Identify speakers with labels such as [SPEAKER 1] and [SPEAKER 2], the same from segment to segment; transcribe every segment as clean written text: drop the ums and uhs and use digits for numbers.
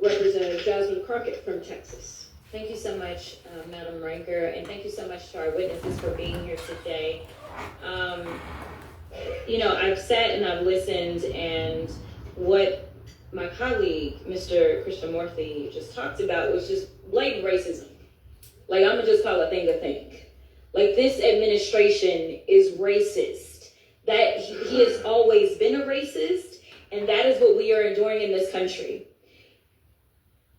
[SPEAKER 1] Representative Jasmine Crockett from Texas. Thank you so much, Madam Ranker, and thank you so much to our witnesses for being here today. I've sat and I've listened, and what my colleague, Mr. Krishnamurthy, just talked about was just blatant racism. Like, I'm gonna just call a thing a thing. Like, this administration is racist. That he has always been a racist, and that is what we are enduring in this country.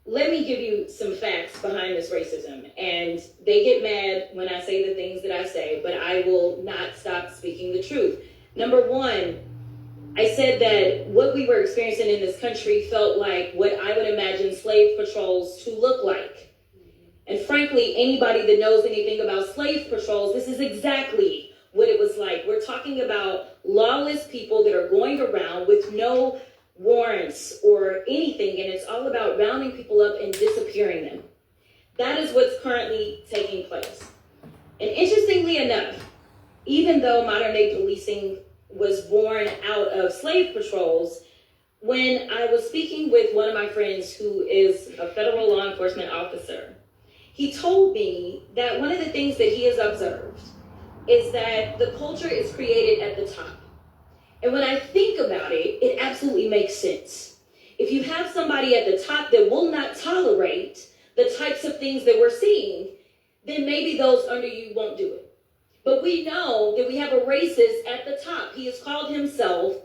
[SPEAKER 1] Let me give you some facts behind this racism, and they get mad when I say the things that I say, but I will not stop speaking the truth. Number one, I said that what we were experiencing in this country felt like what I would imagine slave patrols to look like. And frankly, anybody that knows anything about slave patrols, this is exactly what it was like. We're talking about lawless people that are going around with no warrants or anything, and it's all about rounding people up and disappearing them. That is what's currently taking place. And interestingly enough, even though modern day policing was born out of slave patrols, when I was speaking with one of my friends who is a federal law enforcement officer, he told me that one of the things that he has observed is that the culture is created at the top. And when I think about it, it absolutely makes sense. If you have somebody at the top that will not tolerate the types of things that we're seeing, then maybe those under you won't do it. But we know that we have a racist at the top. He has called himself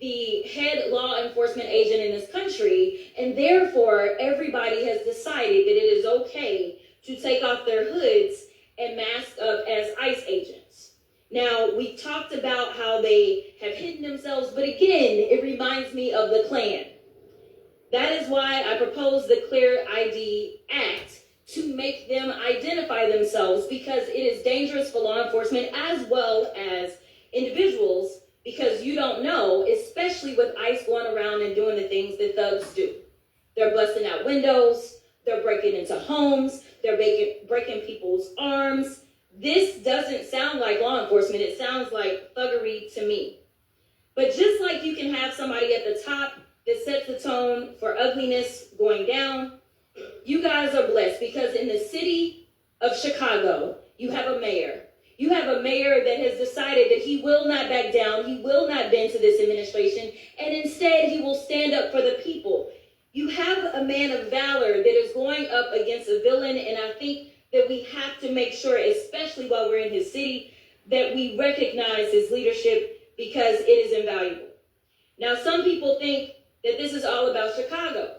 [SPEAKER 1] the head law enforcement agent in this country, and therefore everybody has decided that it is okay to take off their hoods and mask up as ICE agents. Now, we talked about how they have hidden themselves, but again, it reminds me of the Klan. That is why I proposed the Clear ID Act, to make them identify themselves, because it is dangerous for law enforcement as well as individuals, because you don't know, especially with ICE going around and doing the things that thugs do. They're busting out windows, they're breaking into homes, they're breaking people's arms. This doesn't sound like law enforcement, it sounds like thuggery to me. But just like you can have somebody at the top that sets the tone for ugliness going down, you guys are blessed, because in the city of Chicago, you have a mayor. You have a mayor that has decided that he will not back down, he will not bend to this administration, and instead he will stand up for the people. You have a man of valor that is going up against a villain, and I think that we have to make sure, especially while we're in his city, that we recognize his leadership, because it is invaluable. Now, some people think that this is all about Chicago.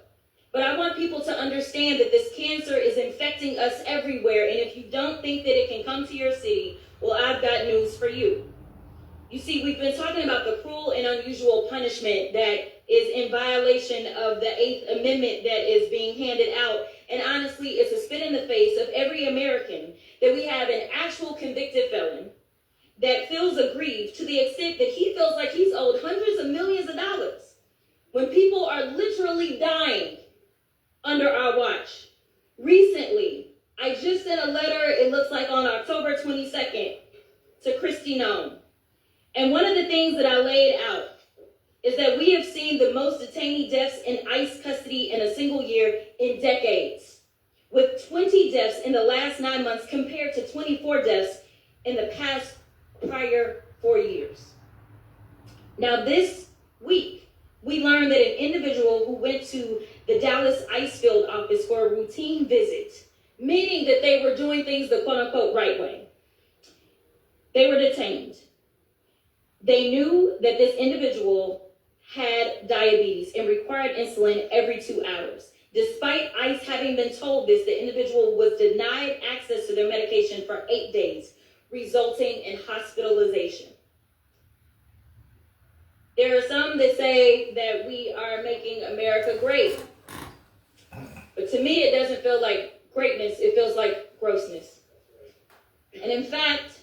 [SPEAKER 1] But I want people to understand that this cancer is infecting us everywhere. And if you don't think that it can come to your city, well, I've got news for you. You see, we've been talking about the cruel and unusual punishment that is in violation of the 8th Amendment that is being handed out. And honestly, it's a spit in the face of every American that we have an actual convicted felon that feels aggrieved to the extent that he feels like he's owed hundreds of millions of dollars when people are literally dying under our watch. Recently, I just sent a letter, it looks like on October 22nd, to Kristi Noem. And one of the things that I laid out is that we have seen the most detainee deaths in ICE custody in a single year in decades, with 20 deaths in the last 9 months compared to 24 deaths in the prior 4 years. Now this week, we learned that an individual who went to the Dallas ICE field office for a routine visit, meaning that they were doing things the quote-unquote right way, they were detained. They knew that this individual had diabetes and required insulin every 2 hours. Despite ICE having been told this, the individual was denied access to their medication for 8 days, resulting in hospitalization. There are some that say that we are making America great. But to me, it doesn't feel like greatness, it feels like grossness. And in fact,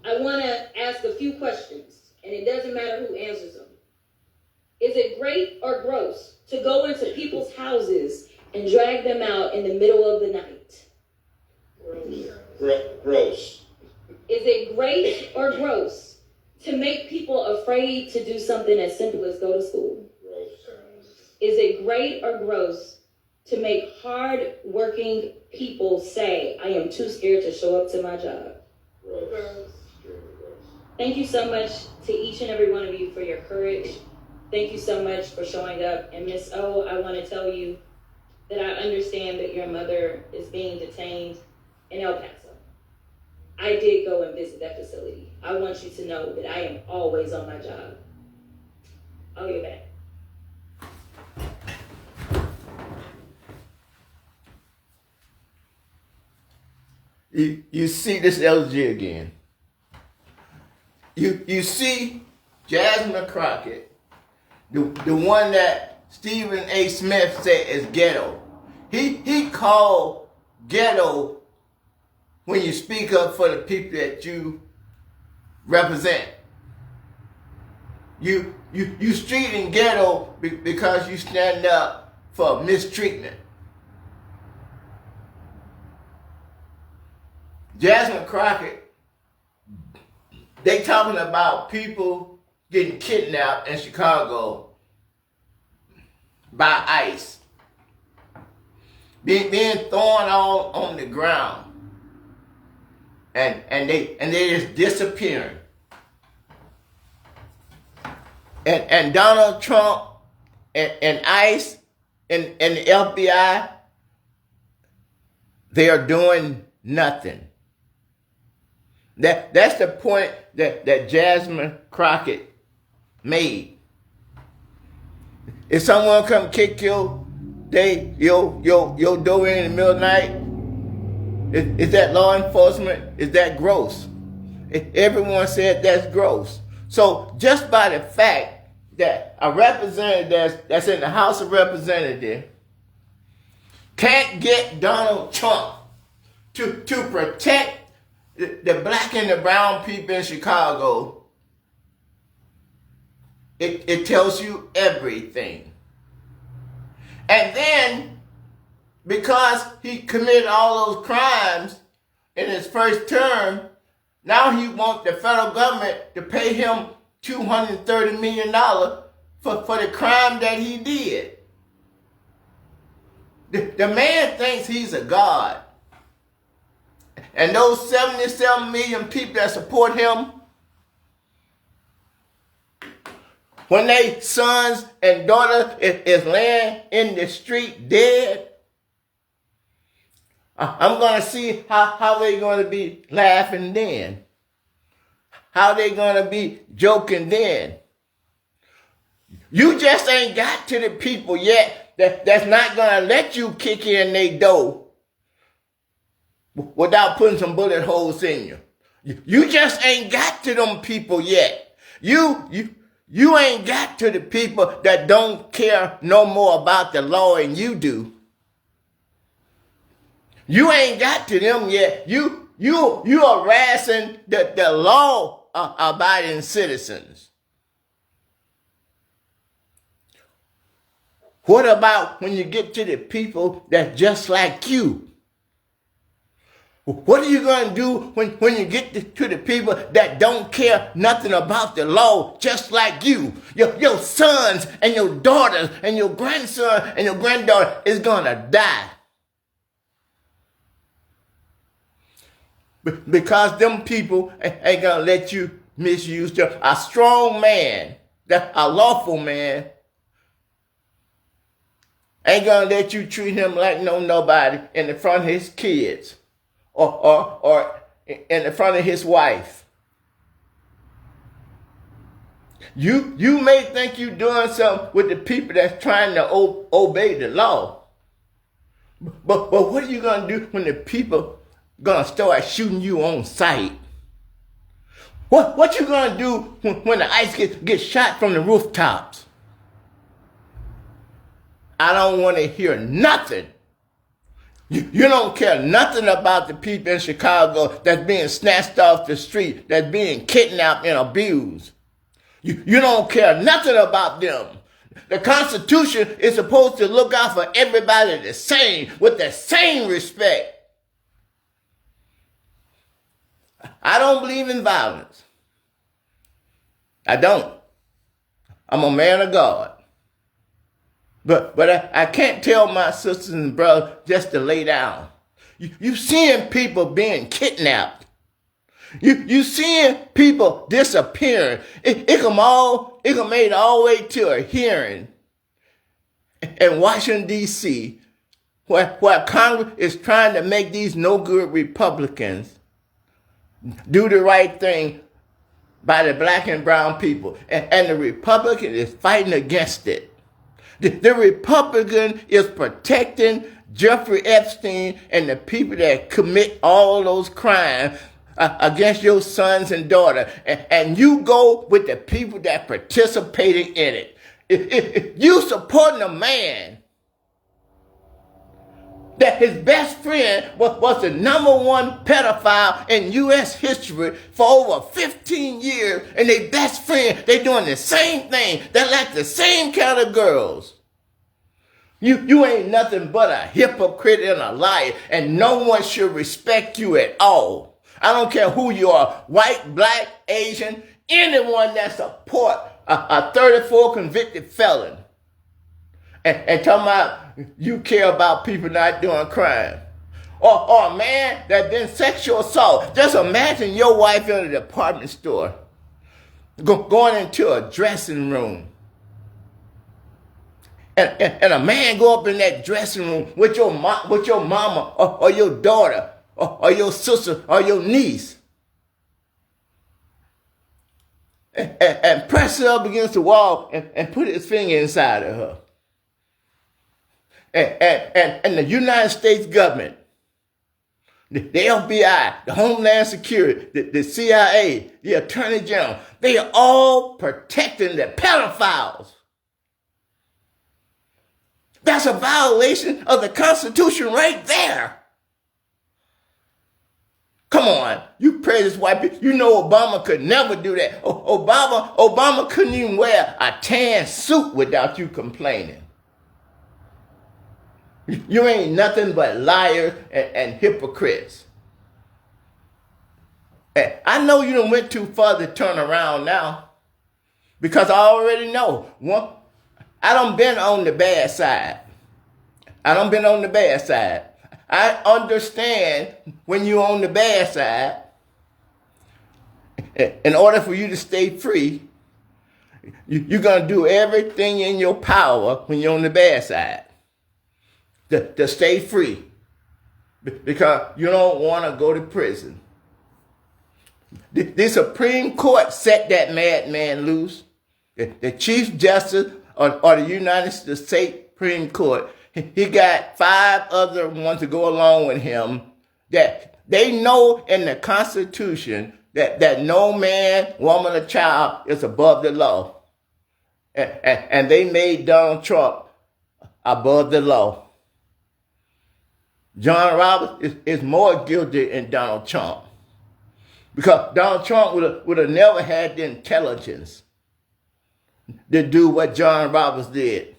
[SPEAKER 1] I want to ask a few questions, and it doesn't matter who answers them. Is it great or gross to go into people's houses and drag them out in the middle of the night?
[SPEAKER 2] Gross.
[SPEAKER 1] Is it great or gross to make people afraid to do something as simple as go to school?
[SPEAKER 2] Gross.
[SPEAKER 1] Is it great or gross to make hard-working people say, I am too scared to show up to my job. Thank you so much to each and every one of you for your courage. Thank you so much for showing up. And Miss O, I want to tell you that I understand that your mother is being detained in El Paso. I did go and visit that facility. I want you to know that I am always on my job. I'll get back.
[SPEAKER 2] You see this LG again. You see Jasmine Crockett, the one that Stephen A. Smith said is ghetto. He called ghetto when you speak up for the people that you represent. You street and ghetto because you stand up for mistreatment. Jasmine Crockett, they talking about people getting kidnapped in Chicago by ICE, being thrown all on the ground, and they just disappearing. And Donald Trump and ICE and the FBI, they are doing nothing. That's the point that Jasmine Crockett made. If someone come kick your door in the middle of the night, is that law enforcement? Is that gross? Everyone said that's gross. So just by the fact that a representative that's in the House of Representatives can't get Donald Trump to protect the black and the brown people in Chicago, it tells you everything. And then, because he committed all those crimes in his first term, now he wants the federal government to pay him $230 million for the crime that he did. The man thinks he's a god. And those 77 million people that support him, when their sons and daughters is laying in the street dead, I'm going to see how they're going to be laughing then. How they going to be joking then. You just ain't got to the people yet that's not going to let you kick in their door without putting some bullet holes in you. You just ain't got to them people yet. You ain't got to the people that don't care no more about the law than you do. You ain't got to them yet. You harassing the law abiding citizens. What about when you get to the people that's just like you? What are you going to do when you get to the people that don't care nothing about the law just like you? Your sons and your daughters and your grandson and your granddaughter is going to die. Because them people ain't going to let you misuse them. A strong man, a lawful man, ain't going to let you treat him like nobody in the front of his kids. Or in the front of his wife. You may think you're doing something with the people that's trying to obey the law. But what are you going to do when the people going to start shooting you on sight? What you going to do when the ICE gets shot from the rooftops? I don't want to hear nothing. You don't care nothing about the people in Chicago that's being snatched off the street, that's being kidnapped and abused. You don't care nothing about them. The Constitution is supposed to look out for everybody the same, with the same respect. I don't believe in violence. I don't. I'm a man of God. But I can't tell my sisters and brothers just to lay down. You seeing people being kidnapped. You seeing people disappearing. It can make it all the way to a hearing in Washington, D.C., where Congress is trying to make these no good Republicans do the right thing by the black and brown people. And the Republican is fighting against it. The Republican is protecting Jeffrey Epstein and the people that commit all those crimes against your sons and daughters. And you go with the people that participated in it. If you supporting a man that his best friend was the #1 pedophile in U.S. history for over 15 years, and their best friend, they doing the same thing. They like the same kind of girls. You ain't nothing but a hypocrite and a liar, and no one should respect you at all. I don't care who you are, white, black, Asian, anyone that support a 34 convicted felon. And talking about you care about people not doing crime. Or a man that been sexual assault. Just imagine your wife in a department store going into a dressing room. And a man go up in that dressing room with your mama or your daughter or your sister or your niece. And press her up against the wall and put his finger inside of her. And the United States government, the FBI, the Homeland Security, the CIA, the Attorney General, they are all protecting the pedophiles. That's a violation of the Constitution right there. Come on, you prejudiced white people. You know Obama could never do that. Obama couldn't even wear a tan suit without you complaining. You ain't nothing but liars and hypocrites. And I know you done went too far to turn around now, because I already know. I done been on the bad side. I understand when you're on the bad side, in order for you to stay free, you're going to do everything in your power when you're on the bad side to stay free, because you don't want to go to prison. The Supreme Court set that madman loose. The Chief Justice or the United States Supreme Court, he got 5 other ones to go along with him that they know in the Constitution that no man, woman, or child is above the law. And they made Donald Trump above the law. John Roberts is more guilty than Donald Trump, because Donald Trump would have never had the intelligence to do what John Roberts did.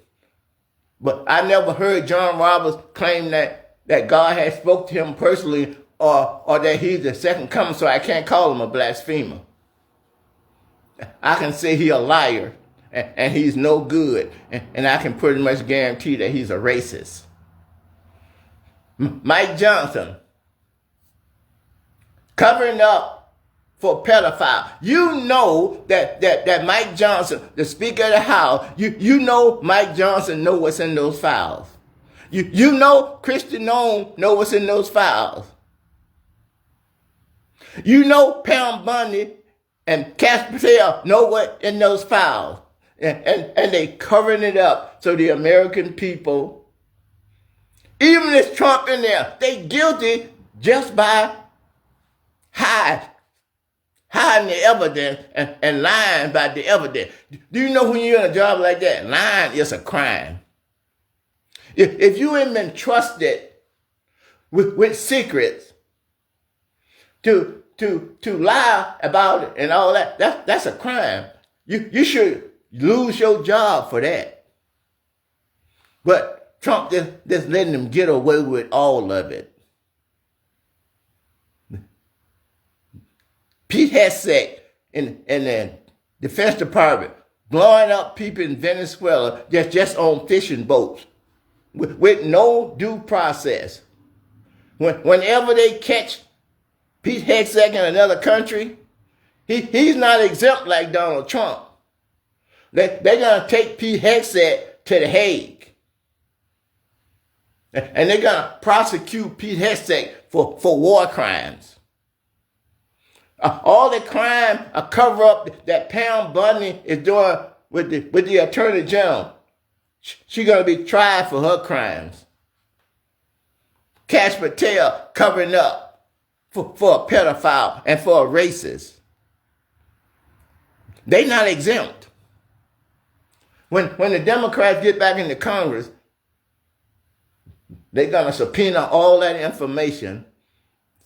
[SPEAKER 2] But I never heard John Roberts claim that God had spoke to him personally, or that he's the second coming, so I can't call him a blasphemer. I can say he's a liar and he's no good, and I can pretty much guarantee that he's a racist. Mike Johnson, covering up for pedophile. You know that Mike Johnson, the Speaker of the House, you know Mike Johnson know what's in those files. You know Kristi Noem know what's in those files. You know Pam Bondi and Cass Patel know what's in those files. And they covering it up so the American people, even if Trump in there, they guilty just by hiding the evidence and lying about the evidence. Do you know when you're in a job like that, lying is a crime? If you ain't been trusted with secrets to lie about it and all that, that's a crime. You should lose your job for that. But Trump just letting them get away with all of it. Pete Hegseth in the Defense Department blowing up people in Venezuela just on fishing boats with no due process. Whenever they catch Pete Hegseth in another country, he's not exempt like Donald Trump. They're going to take Pete Hegseth to The Hague. And they're going to prosecute Pete Hegseth for war crimes. All the crime, a cover up that Pam Bundy is doing with the Attorney General, she's going to be tried for her crimes. Kash Patel covering up for a pedophile and for a racist. They're not exempt. When the Democrats get back into Congress, they're going to subpoena all that information,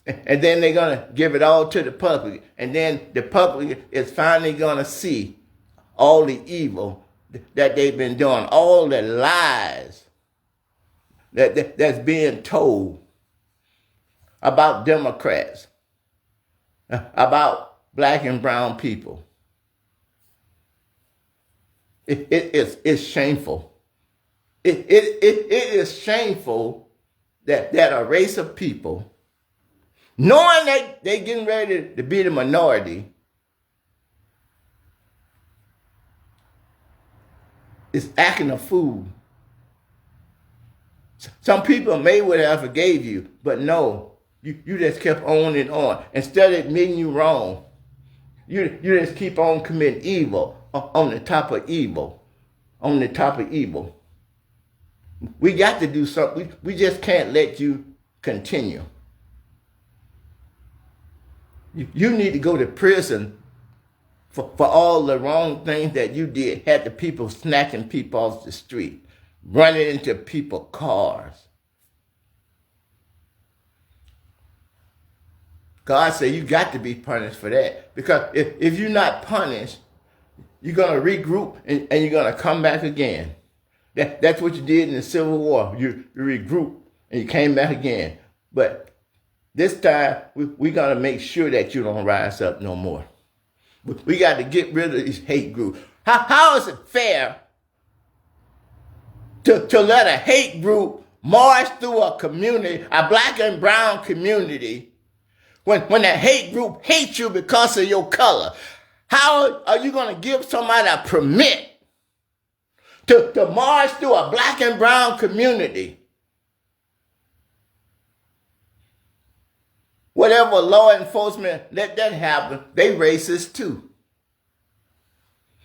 [SPEAKER 2] and then they're going to give it all to the public. And then the public is finally going to see all the evil that they've been doing, all the lies that's being told about Democrats, about black and brown people. It's shameful. It is shameful that a race of people, knowing that they're getting ready to be the minority, is acting a fool. Some people may would have forgave you, but no, you just kept on and on. Instead of admitting you wrong, you just keep on committing evil on the top of evil, on the top of evil. We got to do something. We just can't let you continue. You need to go to prison for all the wrong things that you did. Had the people snatching people off the street, running into people's cars. God said you got to be punished for that. Because if you're not punished, you're going to regroup and you're going to come back again. That's what you did in the Civil War. You regrouped and you came back again. But this time, we're going to make sure that you don't rise up no more. We got to get rid of these hate groups. How is it fair to let a hate group march through a community, a black and brown community, when that hate group hates you because of your color? How are you going to give somebody a permit to march through a black and brown community? Whatever law enforcement let that happen, they racist too.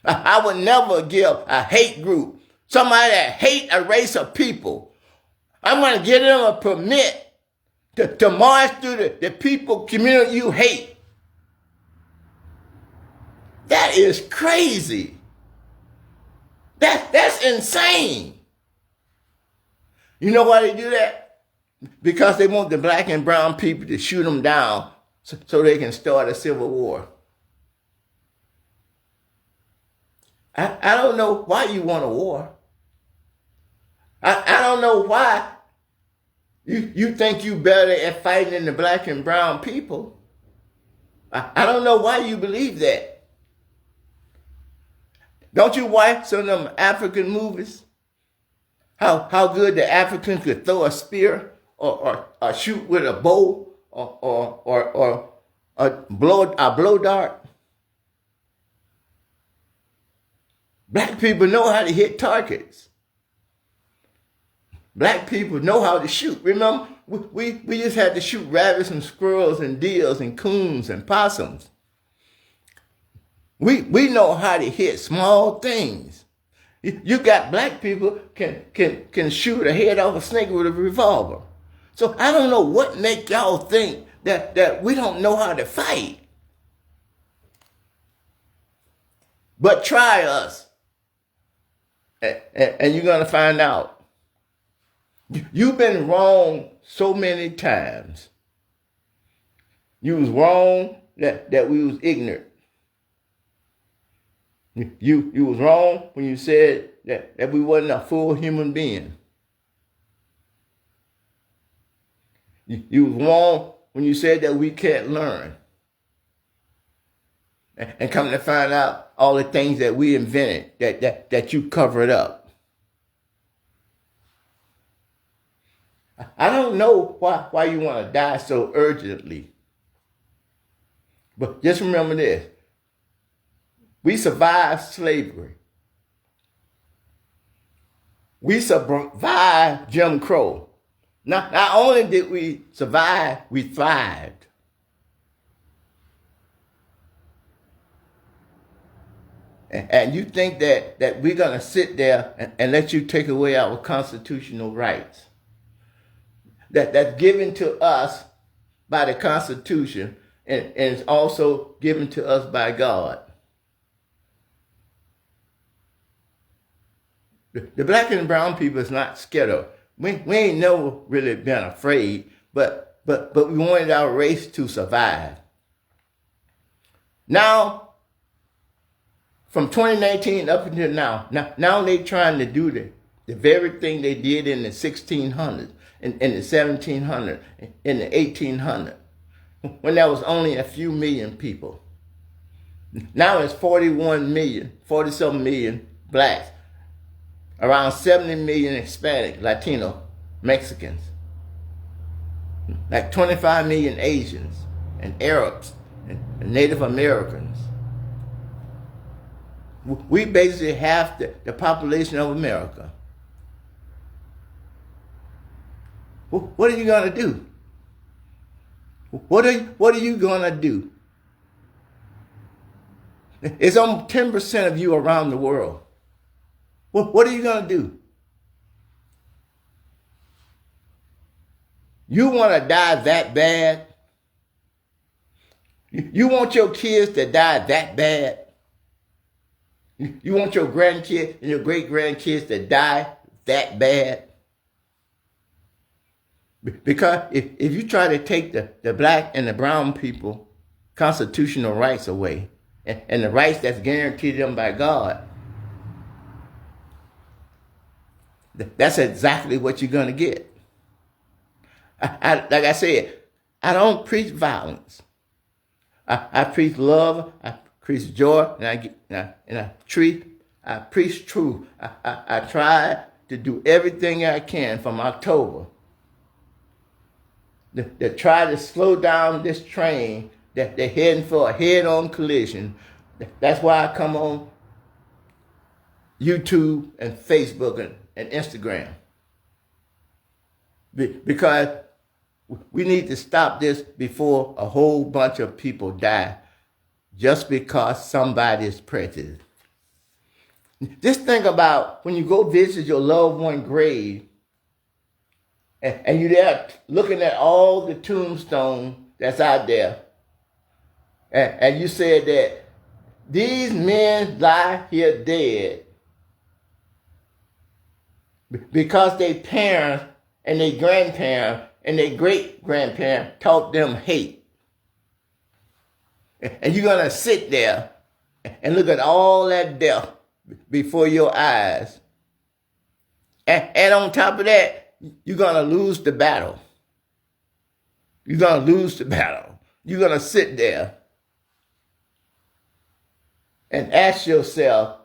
[SPEAKER 2] I would never give a hate group, somebody that hate a race of people, I'm going to give them a permit to march through the people community you hate. That is crazy. That's insane. You know why they do that? Because they want the black and brown people to shoot them down so they can start a civil war. I don't know why you want a war. I don't know why you think you better at fighting than the black and brown people. I don't know why you believe that. Don't you watch some of them African movies? How good the Africans could throw a spear or shoot with a bow or blow a blow dart. Black people know how to hit targets. Black people know how to shoot. Remember, we just had to shoot rabbits and squirrels and deers and coons and possums. We know how to hit small things. You got black people can shoot a head off a snake with a revolver. So I don't know what make y'all think that we don't know how to fight. But try us, and you're gonna find out. You've been wrong so many times. You was wrong that we was ignorant. You was wrong when you said that we wasn't a full human being. You was wrong when you said that we can't learn. And come to find out, all the things that we invented that you covered up. I don't know why you want to die so urgently. But just remember this. We survived slavery. We survived Jim Crow. Not only did we survive, we thrived. And you think that we're going to sit there and let you take away our constitutional rights that's given to us by the Constitution and it's also given to us by God. The black and brown people is not scared of. We ain't never really been afraid, but we wanted our race to survive. Now, from 2019 up until now they trying to do the very thing they did in the 1600s, in the 1700s, in the 1800s, when there was only a few million people. Now it's 40-something million blacks, around 70 million Hispanic, Latino, Mexicans, like 25 million Asians and Arabs and Native Americans. We basically half the population of America. What are you going to do? What are you going to do? It's on 10% of you around the world. What are you going to do? You want to die that bad? You want your kids to die that bad? You want your grandkids and your great-grandkids to die that bad? Because if you try to take the black and the brown people constitutional rights away, and the rights that's guaranteed them by God, that's exactly what you're going to get. Like I said, I don't preach violence. I preach love. I preach joy, and I preach truth. I try to do everything I can from October to try to slow down this train that they're heading for a head-on collision. That's why I come on YouTube and Facebook and Instagram. Because we need to stop this before a whole bunch of people die just because somebody is prejudiced. Just think about when you go visit your loved one's grave and you're there looking at all the tombstones that's out there. And you said that these men lie here dead because their parents and their grandparents and their great-grandparents taught them hate. And you're going to sit there and look at all that death before your eyes. And on top of that, you're going to lose the battle. You're going to lose the battle. You're going to sit there and ask yourself,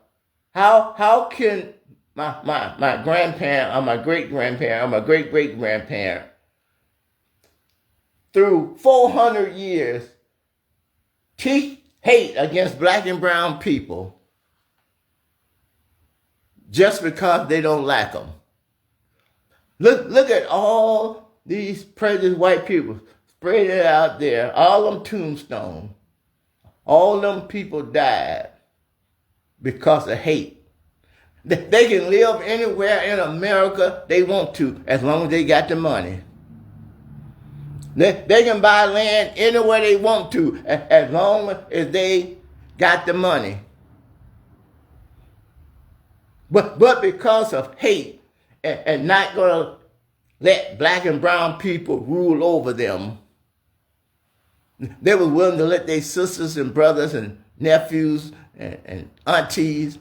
[SPEAKER 2] how can my grandparent or my great-grandparent or my great-great-grandparent through 400 years teach hate against black and brown people just because they don't like them? Look at all these prejudiced white people spread it out there, all them tombstones. All them people died because of hate. They can live anywhere in America they want to as long as they got the money. They can buy land anywhere they want to as long as they got the money. But because of hate and not going to let black and brown people rule over them, they were willing to let their sisters and brothers and nephews and aunties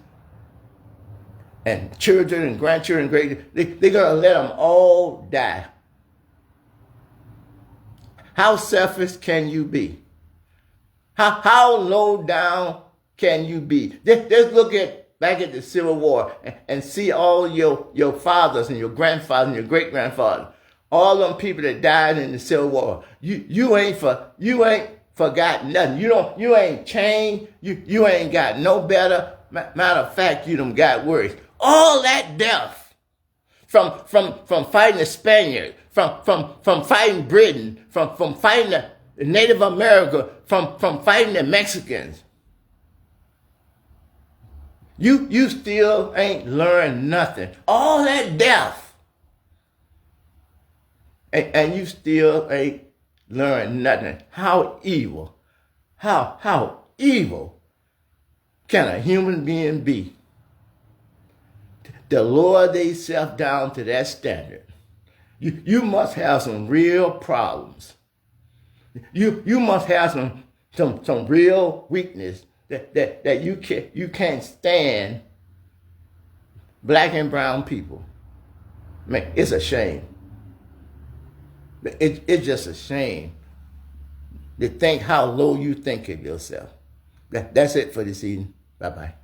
[SPEAKER 2] and children and grandchildren, they're going to let them all die. How selfish can you be? How low down can you be? Just look back at the Civil War and see all your fathers and your grandfathers and your great grandfathers, all them people that died in the Civil War. You ain't forgotten nothing. You ain't changed. You ain't got no better. Matter of fact, you done got worse. All that death from fighting the Spaniards, from fighting Britain, from fighting the Native America, from fighting the Mexicans. You still ain't learned nothing. All that death. And you still ain't learned nothing. How evil can a human being be to lower themselves down to that standard? You must have some real problems. You must have some real weakness that you can't stand black and brown people. Man, it's a shame. It's just a shame to think how low you think of yourself. That's it for this evening. Bye-bye.